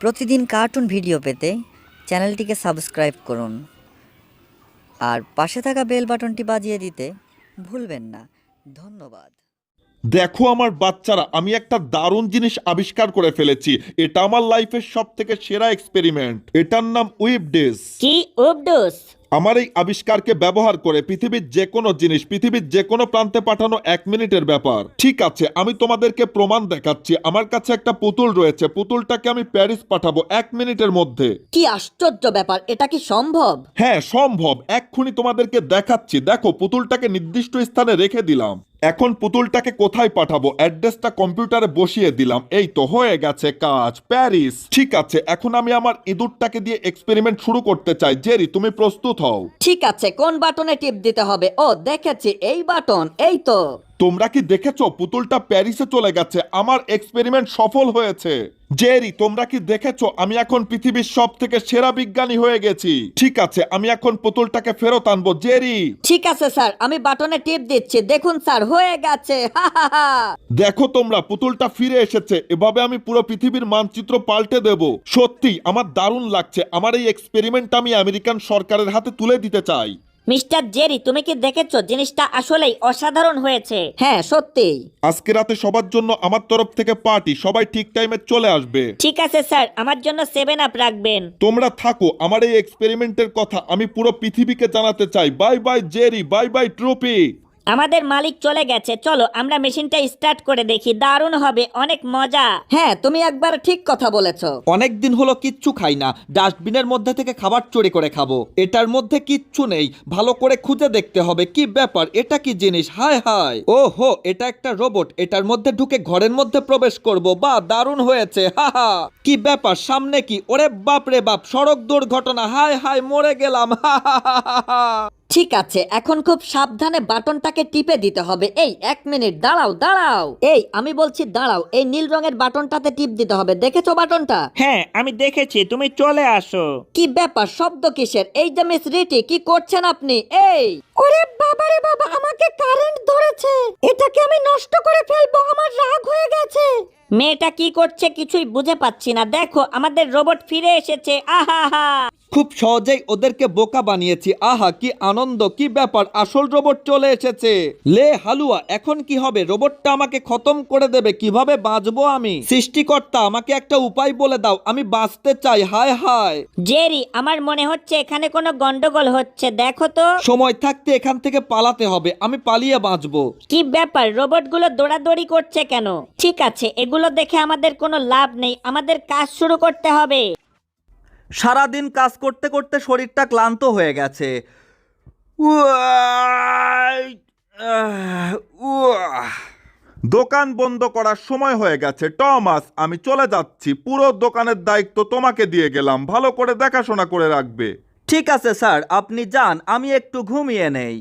প্রতিদিন cartoon video পেতে চ্যানেলটিকে সাবস্ক্রাইব করুন আর পাশে থাকা বেল বাটনটি বাজিয়ে দিতে ভুলবেন না। ধন্যবাদ। দেখো আমার বাচ্চারা, আমি একটা দারুণ জিনিস আবিষ্কার করে ফেলেছি। এটা আমার লাইফের সব থেকে সেরা এক্সপেরিমেন্ট। এটার নাম উইপডেস। কি উপডোস? আমার এই আবিষ্কারকে ব্যবহার করে পৃথিবীর যে কোনো জিনিস পৃথিবীর যে কোনো প্রান্তে পাঠানো 1 মিনিটের ব্যাপার। ঠিক আছে, আমি তোমাদেরকে প্রমাণ দেখাচ্ছি। আমার কাছে একটা পুতুল রয়েছে, পুতুলটাকে আমি প্যারিস পাঠাবো 1 মিনিটের মধ্যে। কি আশ্চর্য ব্যাপার, এটা কি সম্ভব? হ্যাঁ সম্ভব, এক্ষুনি তোমাদেরকে দেখাচ্ছি। দেখো, পুতুলটাকে নির্দিষ্ট স্থানে রেখে দিলাম। এখন পুতুলটাকে কোথায় পাঠাবো, অ্যাড্রেসটা কম্পিউটারে বসিয়ে দিলাম। এই তো হয়ে গেছে কাজ, প্যারিস। ঠিক আছে, এখন আমি আমার ইঁদুরটাকে দিয়ে এক্সপেরিমেন্ট শুরু করতে চাই। জেরি, তুমি প্রস্তুত হও। ঠিক আছে, কোন বাটনে টিপ দিতে হবে? ও দেখেছি, এই বাটন। এই তো। তোমরা কি দেখেছো পুতুলটা প্যারিসে চলে গেছে? আমার এক্সপেরিমেন্ট সফল হয়েছে। জেরি, তোমরা কি দেখেছো আমি এখন পৃথিবীর সব থেকে সেরা বিজ্ঞানী হয়ে গেছি? ঠিক আছে, আমি এখন পুতুলটাকে ফেরত আনবো। জেরি, ঠিক আছে স্যার, আমি বাটনে টিপ দিচ্ছি। দেখুন স্যার, হয়ে গেছে। হা হা হা। দেখো তোমরা, পুতুলটা ফিরে এসেছে। এভাবে আমি পুরো পৃথিবীর মানচিত্র পাল্টে দেব। সত্যি আমার দারুণ লাগছে। আমার এই এক্সপেরিমেন্ট আমি আমেরিকান সরকারের হাতে তুলে দিতে চাই। মিস্টার জেরি, তুমি কি দেখেছো? জিনিসটা আসলেই অসাধারণ হয়েছে। হ্যাঁ সত্যি। আজকে রাতে সবার জন্য আমার তরফ থেকে পার্টি। সবাই ঠিক টাইমে চলে আসবে। ঠিক আছে স্যার, আমার জন্য 7 আপ রাখবেন। তোমরা থাকো, আমার এই এক্সপেরিমেন্টের কথা আমি পুরো পৃথিবীকে জানাতে চাই। Bye bye Jerry, bye bye ট্রুপি। আমাদের মালিক চলে গেছে, চলো আমরা মেশিনটা স্টার্ট করে দেখি। দারুণ হবে, অনেক মজা। হ্যাঁ, তুমি একবার ঠিক কথা বলেছো। অনেক দিন হলো কিচ্ছু খাই না, ডাস্টবিনের মধ্যে থেকে খাবার চুরি করে খাবো। এটার মধ্যে কিচ্ছু নেই, ভালো করে খুঁজে দেখতে হবে। কি ব্যাপার, এটা কি জিনিস? হায় হায়, ও হো, এটা একটা রোবট। এটার মধ্যে ঢুকে ঘরের মধ্যে প্রবেশ করব। বা দারুণ হয়েছে। হা হা, কি ব্যাপার, সামনে কি? ওরে বাপ রে বাপ, সড়ক দুর্ঘটনা। হায় হায়, মরে গেলাম। হা হা হা হা হা। ঠিক আছে, এখন খুব সাবধানে বাটনটাকে টিপে দিতে হবে। এই 1 মিনিট দাঁড়াও দাঁড়াও। এই আমি বলছি দাঁড়াও, এই নীল রঙের বাটনটাতে টিপ দিতে হবে। দেখেছো বাটনটা? হ্যাঁ আমি দেখেছি, তুমি চলে আসো। কি ব্যাপার, শব্দ কিসের? এই যে মিস রিটি, কি করছেন আপনি? এই ওরে বাবারে বাবা, আমাকে কারেন্ট ধরেছে। এটাকে আমি নষ্ট করে ফেলবো, আমার রাগ হয়ে গেছে। মেয়েটা কি করছে কিছুই বুঝে পাচ্ছি না। দেখো, আমাদের রোবট ফিরে এসেছে। আহা হা। খুব সহজেই ওদেরকে বোকা বানিয়েছি। আহা কি আনন্দ, কি ব্যাপার, আসল রোবট চলে এসেছে। লে হালুয়া, এখন কি হবে? রোবটটা আমাকে খতম করে দেবে। কিভাবে বাঁচবো আমি? সৃষ্টিকর্তা, আমাকে একটা উপায় বলে দাও, আমি বাঁচতে চাই। হায় হায়, জেরি, আমার মনে হচ্ছে এখানে কোনো গন্ডগোল হচ্ছে। দেখো তো। সময় থাকতে এখান থেকে পালাতে হবে। আমি পালিয়ে বাঁচবো। কি ব্যাপার, রোবটগুলো দৌড়াদৌড়ি করছে কেন? ঠিক আছে, এগুলো দেখে আমাদের কোনো লাভ নেই, আমাদের কাজ শুরু করতে হবে। সারাদিন কাজ করতে করতে শরীরটা ক্লান্ত হয়ে গেছে। উয়াই, উয়াহ। দোকান বন্ধ করার সময় হয়ে গেছে। টমাস, আমি চলে যাচ্ছি। পুরো দোকানের দায়িত্ব তোমাকে দিয়ে গেলাম, ভালো করে দেখাশোনা করে রাখবে। ঠিক আছে স্যার, আপনি যান, আমি একটু ঘুমিয়ে নেই।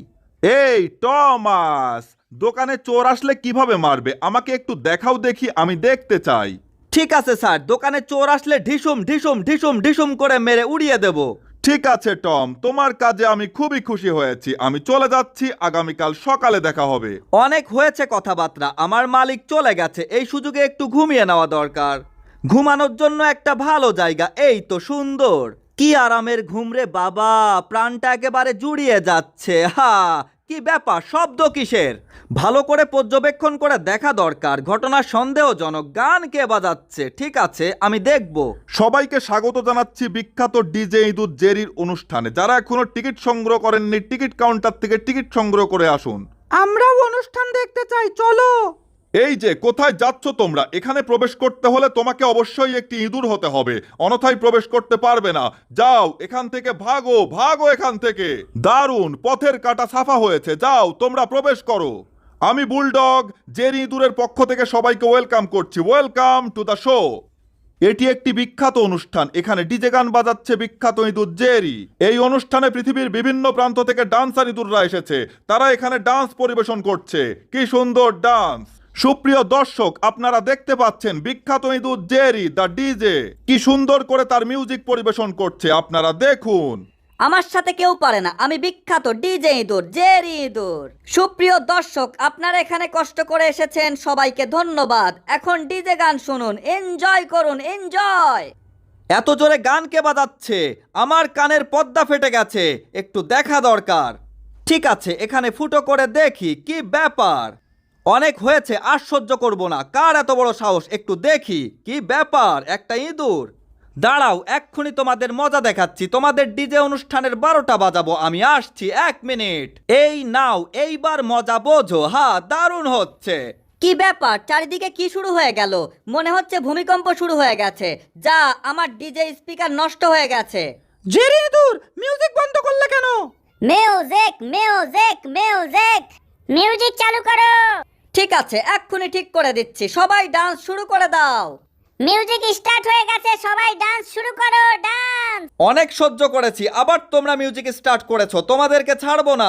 এই টমাস, দোকানে চোর আসলে কিভাবে মারবে আমাকে একটু দেখাও দেখি, আমি দেখতে চাই। ঠিক আছে স্যার, দোকানে চোর আসলে ঢিসুম ঢিসুম ঢিসুম ঢিসুম করে মেরে উড়িয়ে দেব। ঠিক আছে টম, তোমার কাজে আমি খুবই খুশি হয়েছি। আমি চলে যাচ্ছি, আগামীকাল সকালে দেখা হবে। অনেক হয়েছে কথাবার্তা, আমার মালিক চলে গেছে। এই সুযোগে একটু ঘুমিয়ে নেওয়া দরকার। ঘুমানোর জন্য একটা ভালো জায়গা। এই তো সুন্দর, কি আরামের ঘুম রে বাবা, প্রাণটা একেবারে জুড়িয়ে যাচ্ছে। হা, কি ব্যাপার, শব্দ কিসের? ভালো করে পর্যবেক্ষণ করে দেখা দরকার। ঘটনা সন্দেহজনক। গান কে বাজাচ্ছে? ঠিক আছে, আমি দেখব। সবাইকে স্বাগত জানাচ্ছি বিখ্যাত ডিজে ইঁদুর জেরির অনুষ্ঠানে। যারা এখনো টিকিট সংগ্রহ করেননি, টিকিট কাউন্টার থেকে টিকিট সংগ্রহ করে আসুন। আমরাও অনুষ্ঠান দেখতে চাই, চলো। এই যে, কোথায় যাচ্ছ তোমরা? এখানে প্রবেশ করতে হলে তোমাকে অবশ্যই একটি ইঁদুর হতে হবে, অন্যথায় প্রবেশ করতে পারবে না। যাও এখান থেকে, ভাগো ভাগো এখান থেকে। দারুণ, পথের কাটা সাফা হয়েছে। যাও তোমরা প্রবেশ করো। আমি বুলডগ জেরি ইঁদুরের পক্ষ থেকে সবাইকে ওয়েলকাম করছি। Welcome to the show. এটি একটি বিখ্যাত অনুষ্ঠান। এখানে ডিজে গান বাজাচ্ছে বিখ্যাত ইঁদুর জেরি। এই অনুষ্ঠানে পৃথিবীর বিভিন্ন প্রান্ত থেকে ডান্সার ইঁদুররা এসেছে। তারা এখানে ডান্স পরিবেশন করছে। কি সুন্দর ডান্স! সুপ্রিয় দর্শক, আপনারা দেখতে পাচ্ছেন বিখ্যাত ইঁদুর জেরি দ্য ডিজে কি সুন্দর করে তার মিউজিক পরিবেশন করছে। আপনারা দেখুন। আমার সাথে কেউ পারে না, আমি বিখ্যাত ডিজে ইঁদুর, জেরি ইঁদুর। সুপ্রিয় দর্শক, আপনারা এখানে কষ্ট করে এসেছেন, সবাইকে ধন্যবাদ। এখন ডিজে গান শুনুন, এনজয় করুন, এনজয়। এত জোরে গান কে বাজাচ্ছে? আমার কানের পর্দা ফেটে গেছে, একটু দেখা দরকার। ঠিক আছে, এখানে ফুটো করে দেখি কি ব্যাপার। অনেক হয়েছে, আর সহ্য করব না। কার এত বড় সাহস? একটু দেখি কি ব্যাপার। একটা ইঁদুর। দাঁড়াও, এক্ষুনি তোমাদের মজা দেখাচ্ছি। তোমাদের ডিজে অনুষ্ঠানের 12টা বাজাবো আমি। আসছি, 1 মিনিট। এই নাও, এইবার মজা বোঝো। দারুণ হচ্ছে। কি ব্যাপার, চারিদিকে কি শুরু হয়ে গেল? মনে হচ্ছে ভূমিকম্প শুরু হয়ে গেছে। যা, আমার ডিজে স্পিকার নষ্ট হয়ে গেছে। জেরি ইঁদুর, মিউজিক বন্ধ করলে কেন? মিউজিক মিউজিক মিউজিক মিউজিক চালু করো। ঠিক আছে, এক্ষুনি ঠিক করে দিচ্ছি। সবাই ডান্স শুরু করে দাও। মিউজিক স্টার্ট হয়ে গেছে, সবাই ডান্স শুরু করো, ডান্স। অনেক সহ্য করেছি, আবার তোমরা মিউজিক স্টার্ট করেছো। তোমাদেরকে ছাড়বো না।